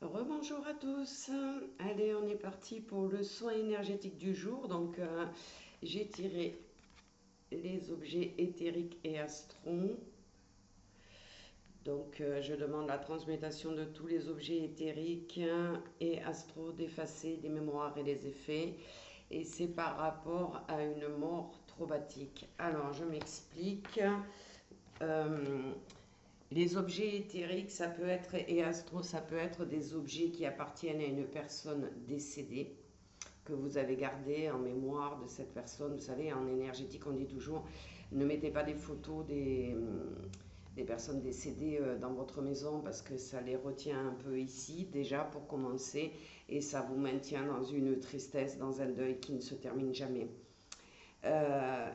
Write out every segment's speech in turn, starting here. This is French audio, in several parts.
Rebonjour à tous. Allez, on est parti pour le soin énergétique du jour. Donc, j'ai tiré les objets éthériques et astraux. Donc, je demande la transmutation de tous les objets éthériques et astraux, d'effacer des mémoires et des effets. Et c'est par rapport à une mort traumatique. Alors, je m'explique. Euh, les objets éthériques, ça peut être, et astro, ça peut être des objets qui appartiennent à une personne décédée, que vous avez gardé en mémoire de cette personne. Vous savez, en énergétique, on dit toujours, ne mettez pas des photos des personnes décédées dans votre maison parce que ça les retient un peu ici, déjà pour commencer, et ça vous maintient dans une tristesse, dans un deuil qui ne se termine jamais. Euh,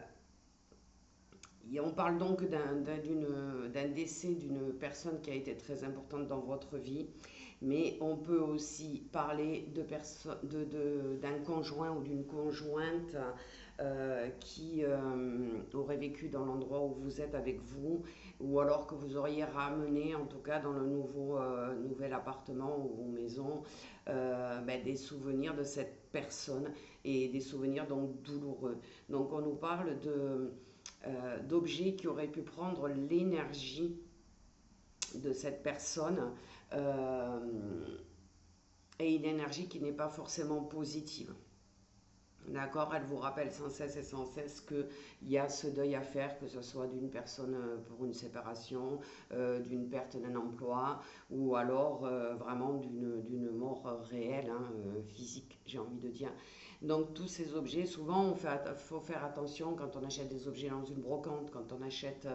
Et on parle donc d'un décès d'une personne qui a été très importante dans votre vie, mais on peut aussi parler d'un conjoint ou d'une conjointe qui aurait vécu dans l'endroit où vous êtes avec vous, ou alors que vous auriez ramené, en tout cas dans le nouvel appartement ou maison, des souvenirs de cette personne et des souvenirs donc douloureux. Donc on nous parle d'objets qui auraient pu prendre l'énergie de cette personne euh, et une énergie qui n'est pas forcément positive. D'accord, elle vous rappelle sans cesse et sans cesse qu'il y a ce deuil à faire, que ce soit d'une personne pour une séparation, d'une perte d'un emploi, ou alors vraiment d'une mort réelle, hein, physique, j'ai envie de dire. Donc tous ces objets, souvent faut faire attention quand on achète des objets dans une brocante, quand on achète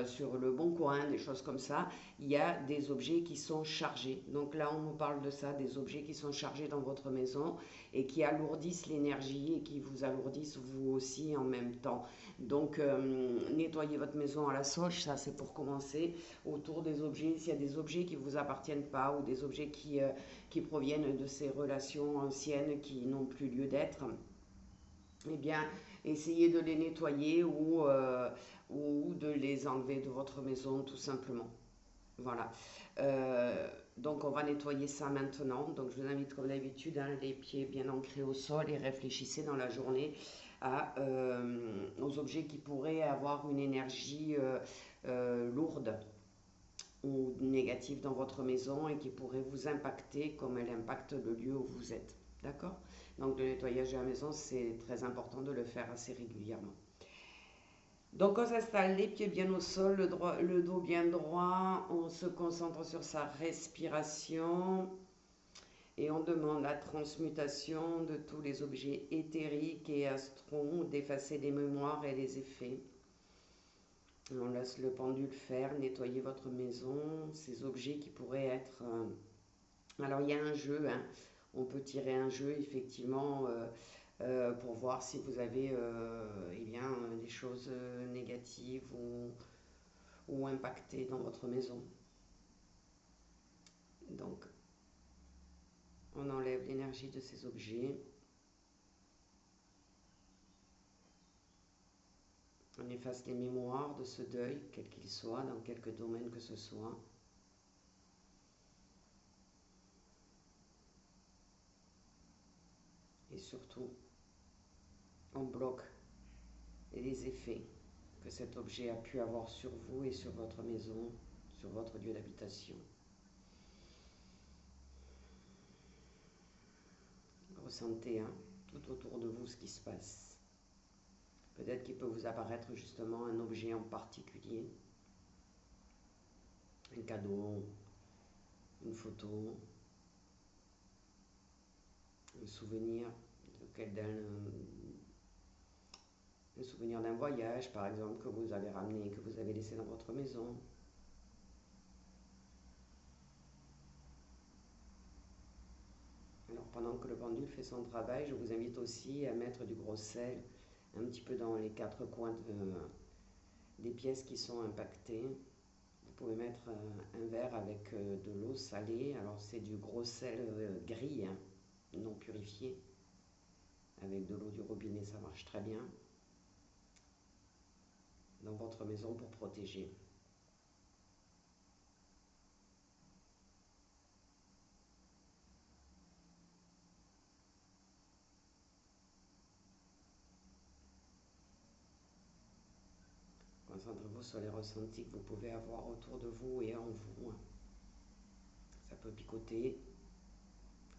sur le Bon Coin, des choses comme ça, il y a des objets qui sont chargés. Donc là on nous parle de ça, des objets qui sont chargés dans votre maison et qui alourdissent l'énergie et qui vous alourdissent vous aussi en même temps. Donc nettoyez votre maison à la soche, ça c'est pour commencer. Autour des objets, s'il y a des objets qui ne vous appartiennent pas ou des objets qui proviennent de ces relations anciennes qui n'ont plus lieu d'être, eh bien, essayez de les nettoyer ou de les enlever de votre maison tout simplement. Voilà. Donc on va nettoyer ça maintenant. Donc je vous invite comme d'habitude, hein, les pieds bien ancrés au sol et réfléchissez dans la journée aux objets qui pourraient avoir une énergie lourde ou négative dans votre maison et qui pourraient vous impacter comme elle impacte le lieu où vous êtes. D'accord? Donc le nettoyage de la maison, c'est très important de le faire assez régulièrement. Donc on s'installe les pieds bien au sol, le dos bien droit, on se concentre sur sa respiration et on demande la transmutation de tous les objets éthériques et astraux, d'effacer les mémoires et les effets. On laisse le pendule faire, nettoyer votre maison, ces objets qui pourraient être... Alors il y a un jeu, hein. On peut tirer un jeu effectivement pour voir si vous avez eh bien, des choses négatives ou impactées dans votre maison. Donc on enlève l'énergie de ces objets, on efface les mémoires de ce deuil, quel qu'il soit, dans quelque domaine que ce soit. Et surtout, on bloque les effets que cet objet a pu avoir sur vous et sur votre maison, sur votre lieu d'habitation. Ressentez hein, tout autour de vous ce qui se passe. Peut-être qu'il peut vous apparaître justement un objet en particulier, un cadeau, une photo, un souvenir un souvenir d'un voyage par exemple que vous avez ramené, que vous avez laissé dans votre maison. Alors pendant que le pendule fait son travail, je vous invite aussi à mettre du gros sel un petit peu dans les quatre coins des pièces qui sont impactées. Vous pouvez mettre un verre avec de l'eau salée, alors c'est du gros sel gris, hein, non purifié. Avec de l'eau du robinet, ça marche très bien. Dans votre maison pour protéger. Concentrez-vous sur les ressentis que vous pouvez avoir autour de vous et en vous. Ça peut picoter,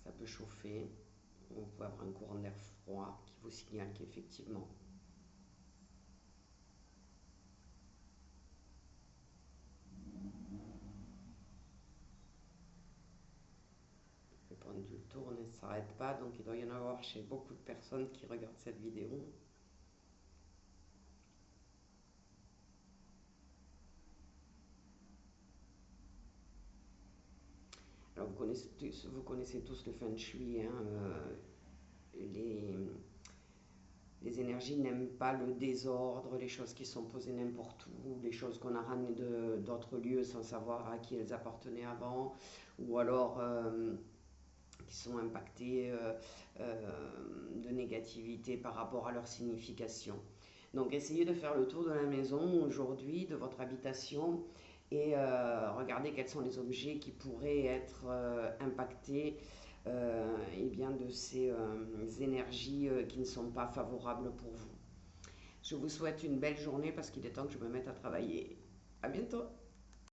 ça peut chauffer, vous pouvez avoir un courant d'air froid qui vous signale qu'effectivement le pendule tourne et ne s'arrête pas, donc il doit y en avoir chez beaucoup de personnes qui regardent cette vidéo. Alors vous connaissez tous le feng shui, hein, les énergies n'aiment pas le désordre, les choses qui sont posées n'importe où, les choses qu'on a ramenées d'autres lieux sans savoir à qui elles appartenaient avant, ou alors qui sont impactées de négativité par rapport à leur signification. Donc essayez de faire le tour de la maison aujourd'hui, de votre habitation, et regardez quels sont les objets qui pourraient être impactés et bien de ces énergies qui ne sont pas favorables pour vous. Je vous souhaite une belle journée parce qu'il est temps que je me mette à travailler. À bientôt!